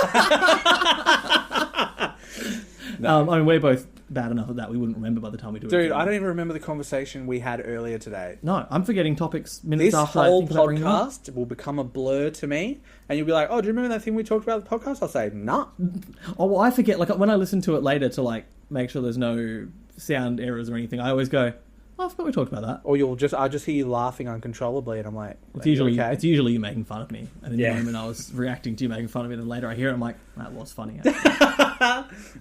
I mean, we're both bad enough at that we wouldn't remember by the time we do it. Dude, I don't even remember the conversation we had earlier today. No, I'm forgetting topics minutes This after I whole think about bringing them up. podcast will become a blur to me, and you'll be like, "Oh, do you remember that thing we talked about in the podcast?" I'll say, "Nah." Oh, well, I forget. Like, when I listen to it later to, like, make sure there's no sound errors or anything, I always go, oh, I forgot we talked about that. Or I'll just hear you laughing uncontrollably, and I'm like, It's usually okay? it's usually you making fun of me, and in Yeah. the moment I was reacting to you making fun of me. Then later I hear it, I'm like, that was funny.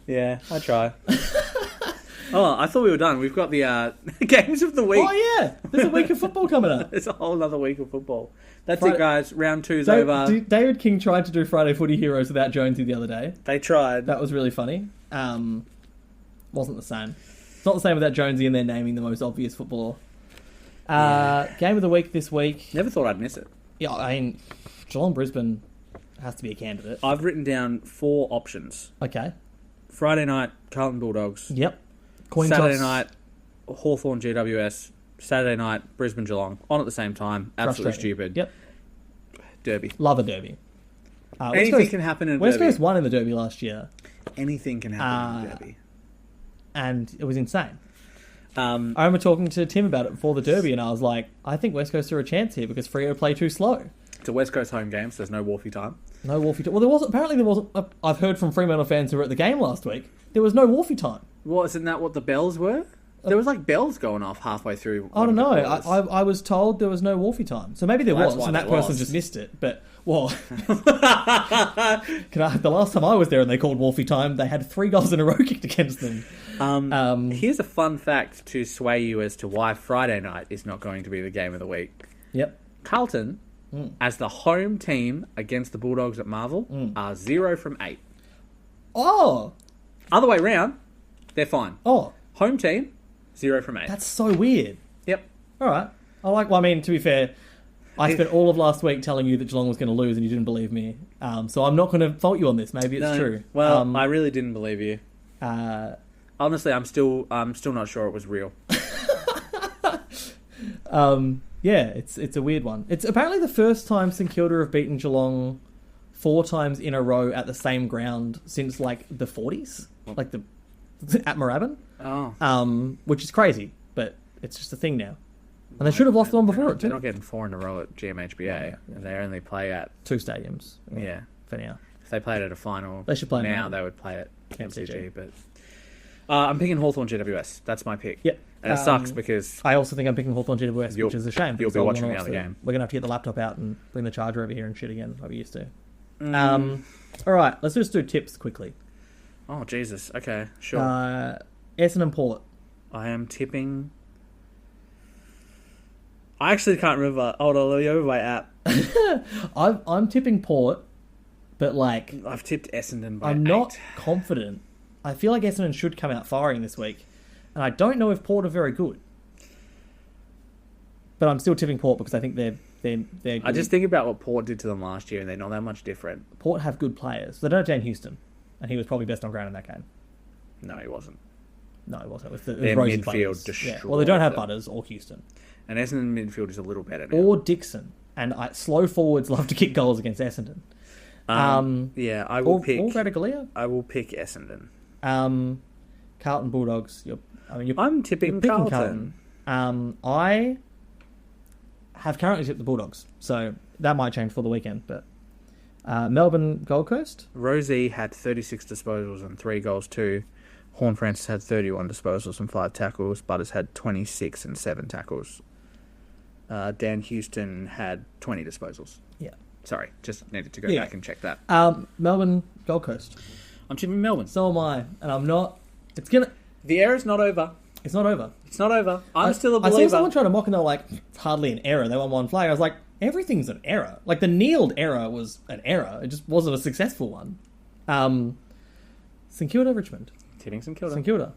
Yeah, I try. Oh, I thought we were done. We've got the games of the week. Oh yeah, there's a week of football coming up. It's a whole other week of football. That's Friday- it, guys. Round 2's over. David King tried to do Friday Footy Heroes without Jonesy the other day. They tried. That was really funny. Wasn't the same. It's not the same without Jonesy and they're naming the most obvious footballer. Game of the week this week. Never thought I'd miss it. Yeah, I mean, Geelong Brisbane has to be a candidate. I've written down 4 options. Okay. Friday night, Carlton Bulldogs. Yep. Coin Saturday toss. night, Hawthorn GWS. Saturday night, Brisbane Geelong. On at the same time. Absolutely Frustrating. stupid. Yep. Derby. Love a derby. Anything can happen in a West derby. Coast won in the derby last year, Anything can happen in a derby. and it was insane. I I remember talking to Tim about it before the derby, and I was like, I think West Coast are a chance here because Freo play too slow. It's a West Coast home game, so there's no Wharfie time. No Wolfie time. Well, there wasn't. I've heard from Fremantle fans who were at the game last week. There was no Wolfie time. Well, isn't that what the bells were? There was like bells going off halfway through. I don't know. one of the quarters. I was told there was no Wolfie time. So maybe there Well, was, that's why and that they person lost. just missed it. But, well, the last time I was there and they called Wolfie time, they had 3 goals in a row kicked against them. Here's a fun fact to sway you as to why Friday night is not going to be the game of the week. Yep. Carlton, as the home team against the Bulldogs at Marvel, are 0 from 8. Oh! Other way round, they're fine. Oh, Home team, 0 from 8. that's so weird. Yep. All right. Well, I mean, to be fair, I spent all of last week telling you that Geelong was going to lose and you didn't believe me. So I'm not going to fault you on this. Maybe it's No, true. Well, I really didn't believe you. uh, Honestly, I'm still not sure it was real. yeah, it's a weird one. It's apparently the first time St Kilda have beaten Geelong 4 times in a row at the same ground since like the 40s, like at Moorabbin, which is crazy, but it's just a thing now. And they should have lost the one before it They're too. not getting 4 in a row at GMHBA. They only play at 2 stadiums. yeah. For now. If they played at a final, They should play now. now. They would play at MCG. MCG. But I'm picking Hawthorn GWS. That's my pick. Yep. And it sucks because I also think I'm picking Hawthorn GWS, You'll- which is a shame. you'll because be I watching wanna the watch other game. We're going to have to get the laptop out and bring the charger over here and shit again, like we used to. All right, let's just do tips quickly. oh Jesus. Okay, sure. Essendon Port. I am tipping. I actually can't remember. Hold on, let me open my app. I'm tipping Port, but like I've tipped Essendon by I'm 8. not confident. I feel like Essendon should come out firing this week, and I don't know if Port are very good. But I'm still tipping Port because I think they're they're good. I just think about what Port did to them last year, and they're not that much different. Port have good players. They don't have Dan Houston, and he was probably best on ground in that game. No, he wasn't. No, it wasn't. It was Their Rosie midfield Butters. destroyed Well, they don't have them. Butters or Houston. And Essendon midfield is a little better now. Or Dixon. And slow forwards love to kick goals against Essendon. Yeah, I will pick. Or Radicalia. I will pick Essendon. Carlton Bulldogs. I'm tipping picking Carlton. I have currently tipped the Bulldogs, so that might change for the weekend. But Melbourne Gold Coast. Rosie had 36 disposals and 3 goals too. Horn Francis had 31 disposals and 5 tackles. Butters had 26 and 7 tackles. Dan Houston had 20 disposals. Yeah. Sorry, just needed to go Yeah. back and check that. Melbourne Gold Coast. I'm tipping Melbourne. So am I, and I'm not. It's gonna. The era's not over. It's not over. It's not over. I'm still a I believer. saw someone trying to mock and they're like, it's hardly an error. They won one flag. I was like, everything's an error. Like the kneeled error was an error. It just wasn't a successful one. St Kilda Richmond. Tipping St Kilda. St Kilda.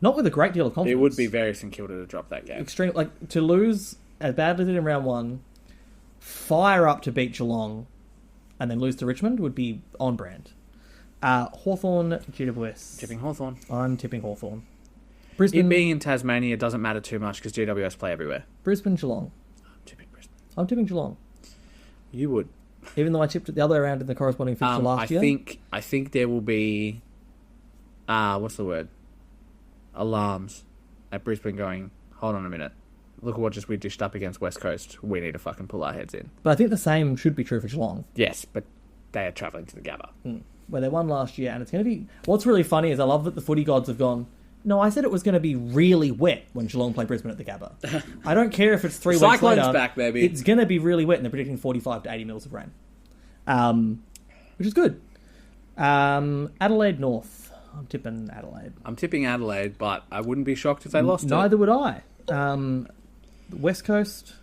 Not with a great deal of confidence. It would be very St Kilda to drop that game. Extreme, like to lose as badly as they did in round one, fire up to beat Geelong, and then lose to Richmond would be on brand. Hawthorn, GWS. Tipping Hawthorn. I'm tipping Hawthorn. It Brisbane, being in Tasmania doesn't matter too much because GWS play everywhere. Brisbane, Geelong. I'm tipping Brisbane. I'm tipping Geelong. You would. Even though I tipped it the other way around in the corresponding fixture last year. I think there will be what's the word? Alarms at Brisbane going, hold on a minute. Look at what we dished up against West Coast. We need to fucking pull our heads in. But I think the same should be true for Geelong, Yes, but they are travelling to the Gabba. where they won last year, and it's going to be... What's really funny is I love that the footy gods have gone, no, I said it was going to be really wet when Geelong play Brisbane at the Gabba. I don't care if it's 3 weeks Cyclone's later. back, baby. It's going to be really wet, and they're predicting 45 to 80 mils of rain. Which is good. Adelaide North. I'm tipping Adelaide. I'm tipping Adelaide, but I wouldn't be shocked if they lost Neither would I. West Coast,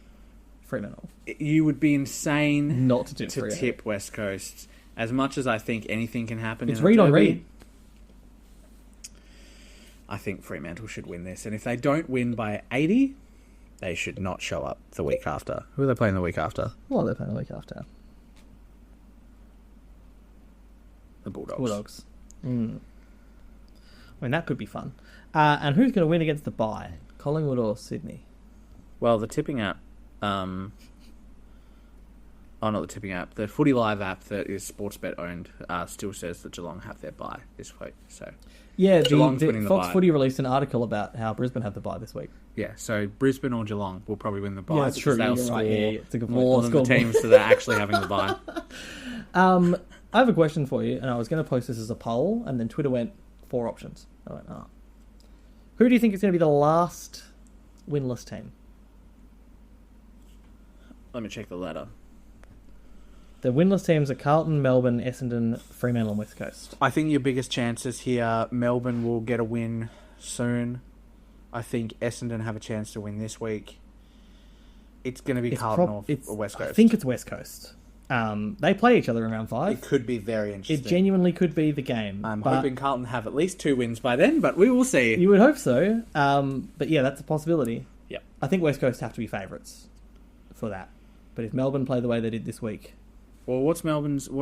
Fremantle. it. You would be insane Not to tip to Fremantle. tip West Coast. As much as I think anything can happen It's in a read on derby, read. I think Fremantle should win this. And if they don't win by 80, they should not show up the week after. Who are they playing the week after? Well, they're playing the week after. The Bulldogs. Bulldogs. I mean, that could be fun. And who's going to win against the bye? Collingwood or Sydney? Well, the tipping app... not the tipping app. The Footy Live app that is Sportsbet owned still says that Geelong have their bye this week. So Yeah, Geelong's winning the Fox bye. Footy released an article about how Brisbane have the bye this week. yeah, so Brisbane or Geelong will probably win the bye. Yeah, that's because true. They'll You're score right. Yeah, it's a good point. more They'll than the score more. teams that are actually having the bye. I have a question for you, and I was going to post this as a poll, and then Twitter went 4 options. I went, oh. Who do you think is going to be the last winless team? Let me check the ladder. The winless teams are Carlton, Melbourne, Essendon, Fremantle, and West Coast. I think your biggest chances here, Melbourne will get a win soon. I think Essendon have a chance to win this week. It's going to be Carlton or West Coast. I think it's West Coast. They play each other in round 5. It could be very interesting. It genuinely could be the game. I'm but hoping Carlton have at least 2 wins by then, but we will see. You would hope so. But yeah, that's a possibility. Yep. I think West Coast have to be favourites for that. But if Melbourne play the way they did this week... Well, what are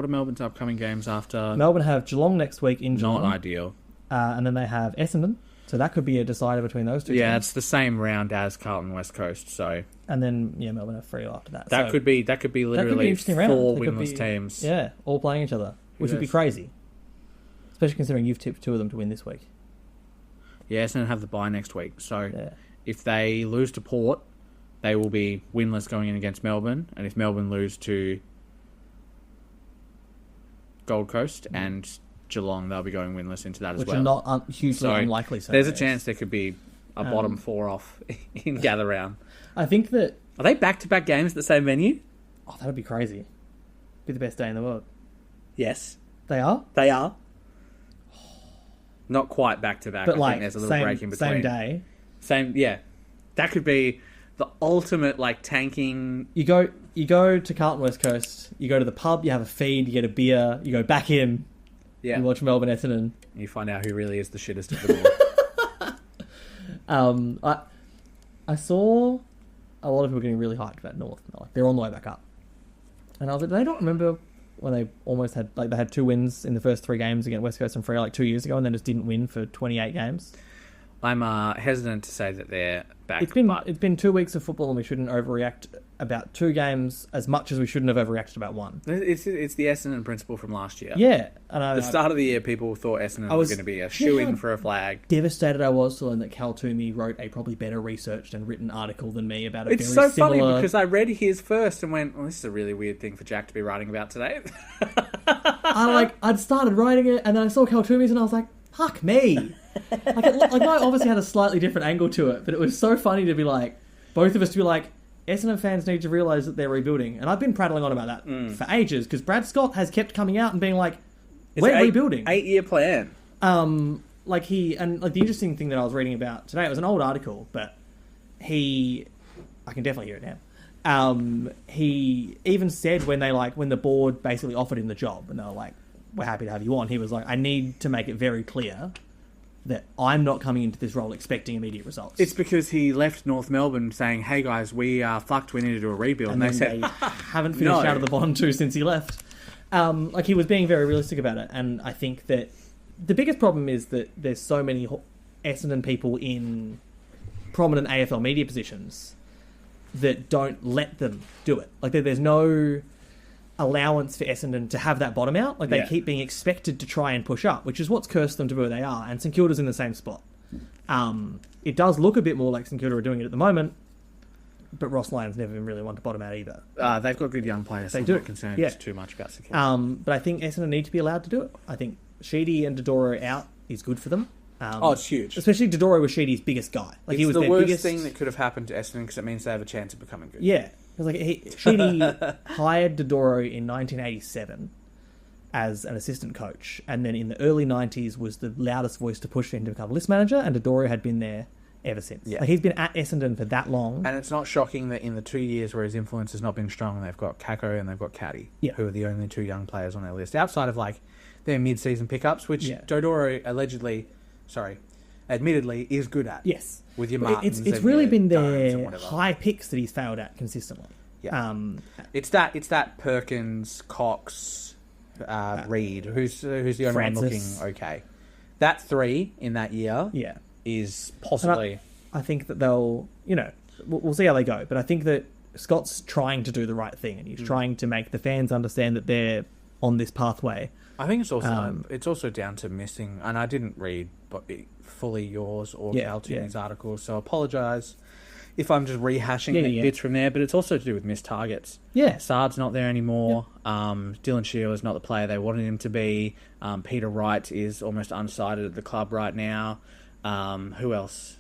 Melbourne's upcoming games after? Melbourne have Geelong next week in Geelong. Not ideal. And then they have Essendon. So that could be a decider between those two Yeah, teams. it's the same round as Carlton West Coast, so And then, yeah, Melbourne have 3 after that. that So could be that could be literally an interesting round. 4 It could winless be- teams. Yeah, all playing each other, which would be Yes. crazy. Especially considering you've tipped 2 of them to win this week. Yeah, Essendon have the bye next week, so Yeah. if they lose to Port, they will be winless going in against Melbourne, and if Melbourne lose to Gold Coast and Geelong, they'll be going winless into that as Which well. are not hugely So unlikely. there's a scenarios. chance there could be a bottom 4 off in gather round. I think that... Are they back-to-back games at the same venue? Oh, that would be crazy. Be the best day in the world. Yes, They are? they are. Not quite back-to-back. But I like, think there's a little break in between. same day. Yeah. That could be the ultimate, like, tanking... You go to Carlton West Coast, you go to the pub, you have a feed, you get a beer, you go back in, Yeah. you watch Melbourne Essendon. You find out who really is the shittest of them all. I saw a lot of people are getting really hyped about North. Like, they're on the way back up. And I was like, do they not remember when they almost had, like, they had 2 wins in the first 3 games against West Coast and Freo like 2 years ago, and then just didn't win for 28 games? I'm hesitant to say that they're back. It's been 2 weeks of football, and we shouldn't overreact about 2 games as much as we shouldn't have overreacted about 1. It's the Essendon principle from last year. Yeah. The start of the year, people thought Essendon was going to be a shoe-in for a flag. Devastated I was to learn that Cal Toomey wrote a probably better researched and written article than me about a It's very so similar... funny because I read his first and went, well, this is a really weird thing for Jack to be writing about today. I'd started writing it, and then I saw Cal Toomey's, and I was like, fuck me. I obviously had a slightly different angle to it, but it was so funny to be like, both of us to be like, Essendon fans need to realise that they're rebuilding. And I've been prattling on about that for ages, because Brad Scott has kept coming out and being like, we're rebuilding. 8-year plan. The interesting thing that I was reading about today, it was an old article, but I can definitely hear it now. He even said when the board basically offered him the job, and they were like, we're happy to have you on, he was like, I need to make it very clear that I'm not coming into this role expecting immediate results. It's because he left North Melbourne saying, hey guys, we are fucked, we need to do a rebuild. And they said, haven't finished out of the bottom 2 since he left. He was being very realistic about it, and I think that the biggest problem is that there's so many Essendon people in prominent AFL media positions that don't let them do it. Like, there's no allowance for Essendon to have that bottom out. Like, they keep being expected to try and push up, which is what's cursed them to where they are. And St Kilda's in the same spot. It does look a bit more like St Kilda are doing it at the moment, but Ross Lyon's never been really one to bottom out either. They've got good young players. They I'm do. not concerned too much about St Kilda. But I think Essendon need to be allowed to do it. I think Sheedy and Dodoro out is good for them. It's huge. Especially Dodoro was Sheedy's biggest guy. Like, it's he was the their worst biggest thing that could have happened to Essendon because it means they have a chance of becoming good. Yeah. Because Sheedy hired Dodoro in 1987 as an assistant coach, and then in the early 90s was the loudest voice to push him to become list manager, and Dodoro had been there ever since. Yeah. Like, he's been at Essendon for that long. And it's not shocking that in the 2 years where his influence has not been strong, they've got Kako and they've got Caddy, who are the only 2 young players on their list, outside of like their mid-season pickups, which Dodoro admittedly is good at. Yes. With your Martins. It's really been their high picks that he's failed at consistently. Yeah. It's that Perkins, Cox, Reed, who's the only one looking okay. That 3 in that year is possibly... I think that they'll, we'll see how they go, but I think that Scott's trying to do the right thing, and he's trying to make the fans understand that they're on this pathway. I think it's also down to missing, and I didn't read fully yours or Cal Toomey's article, so I apologise if I'm just rehashing bits from there, but it's also to do with missed targets. Yeah. Saad's not there anymore. Dylan Shield is not the player they wanted him to be. Peter Wright is almost unsighted at the club right now. Who else?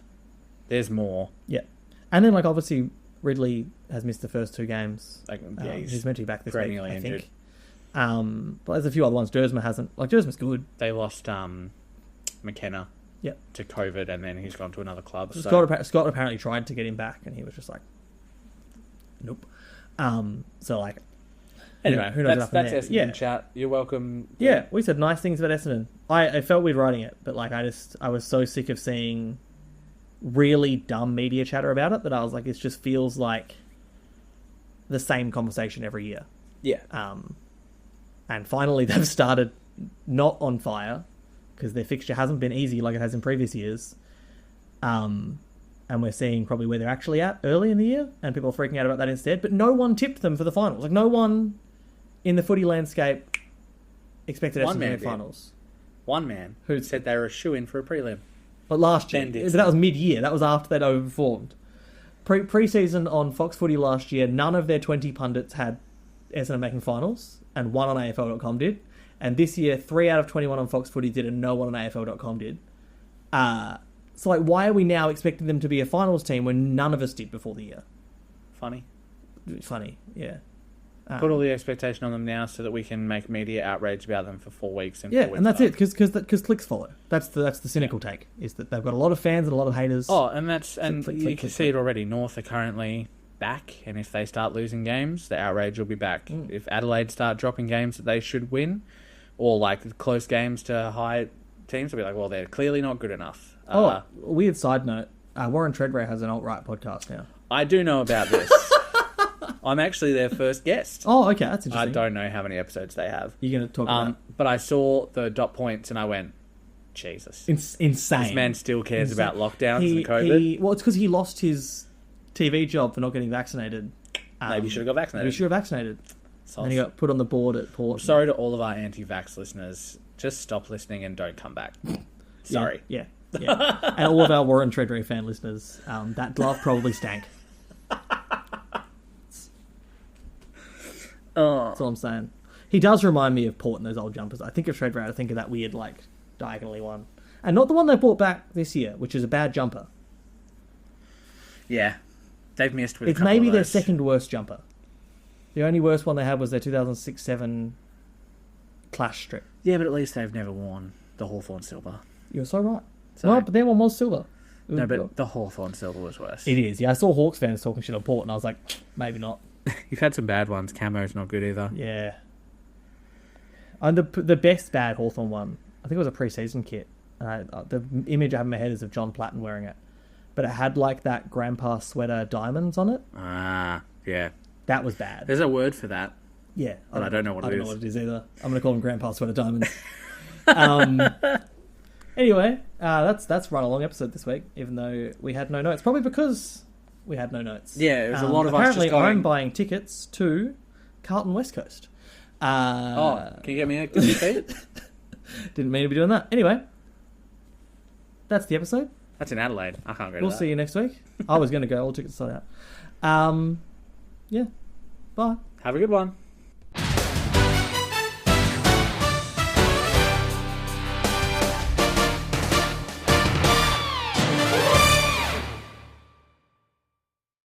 There's more. Yeah. And then, obviously, Ridley has missed the first 2 games. He's meant to be back this week, I injured. think. But there's a few other ones. Dersma hasn't. Dersma's good. They lost McKenna to COVID, and then he's gone to another club. So. Scott apparently tried to get him back, and he was just like, nope. Anyway, who knows? That's Essendon chat. You're welcome. Yeah, we said nice things about Essendon. I felt weird writing it, but I was so sick of seeing really dumb media chatter about it that I was like, it just feels like the same conversation every year. Yeah. And finally they've started not on fire because their fixture hasn't been easy like it has in previous years. And we're seeing probably where they're actually at early in the year, and people are freaking out about that instead. But no one tipped them for the finals. Like, no one in the footy landscape expected Essendon to win finals. One man who said they were a shoe-in for a prelim. But last year. But that was mid-year. That was after they'd overperformed. Pre-season on Fox Footy last year, none of their 20 pundits had Essendon making finals, and 1 on AFL.com did. And this year, 3 out of 21 on Fox Footy did, and no one on AFL.com did. So, why are we now expecting them to be a finals team when none of us did before the year? Funny, yeah. Put all the expectation on them now so that we can make media outrage about them for 4 weeks. And and that's it, because clicks follow. That's the cynical take, is that they've got a lot of fans and a lot of haters. Oh, and you can see it already. North are currently back, and if they start losing games, the outrage will be back. If Adelaide start dropping games that they should win, or close games to high teams, will be like, well, they're clearly not good enough. Weird side note. Warren Treadway has an alt-right podcast now. I do know about this. I'm actually their first guest. Oh, okay, that's I interesting. don't know how many episodes they have. You're going to talk about But I saw the dot points and I went, Jesus. insane. This man still cares Insane. about lockdowns and COVID. Well, it's because he lost his TV job for not getting vaccinated. Maybe he should have got vaccinated. Maybe he should have vaccinated. Sauce. And he got put on the board at Port. Sorry to all of our anti-vax listeners. Just stop listening and don't come back. Sorry. Yeah. And all of our Warren Treasury fan listeners, that glove probably stank. That's all I'm saying. He does remind me of Port in those old jumpers. I think of Treasury, I think of that weird, like, diagonally one. And not the one they brought back this year, which is a bad jumper. Yeah. They've missed with It's a couple maybe of their those. second worst jumper. The only worst one they had was their 2006-7 Clash strip. Yeah, but at least they've never worn the Hawthorn silver. You're so right. Sorry. No, but their one was silver. No, but the Hawthorn silver was worse. It is. Yeah, I saw Hawks fans talking shit on Port, and I was like, maybe not. You've had some bad ones. Camo's not good either. Yeah. And the best bad Hawthorn one, I think it was a pre-season kit. The image I have in my head is of John Platten wearing it. But it had, like, that grandpa sweater diamonds on it. Ah, yeah. That was bad. There's a word for that. Yeah. But I don't know what it I don't is. know what it is either. I'm going to call them grandpa sweater diamonds. Anyway, that's run a long episode this week, even though we had no notes. Probably because we had no notes. Yeah, it was a lot of us apparently just going... I'm buying tickets to Carlton West Coast. can you get me a ticket? Didn't mean to be doing that. Anyway, that's the episode. That's in Adelaide. I can't go to We'll that. see you next week. I was going to go. All tickets sold out. Yeah. Bye. Have a good one.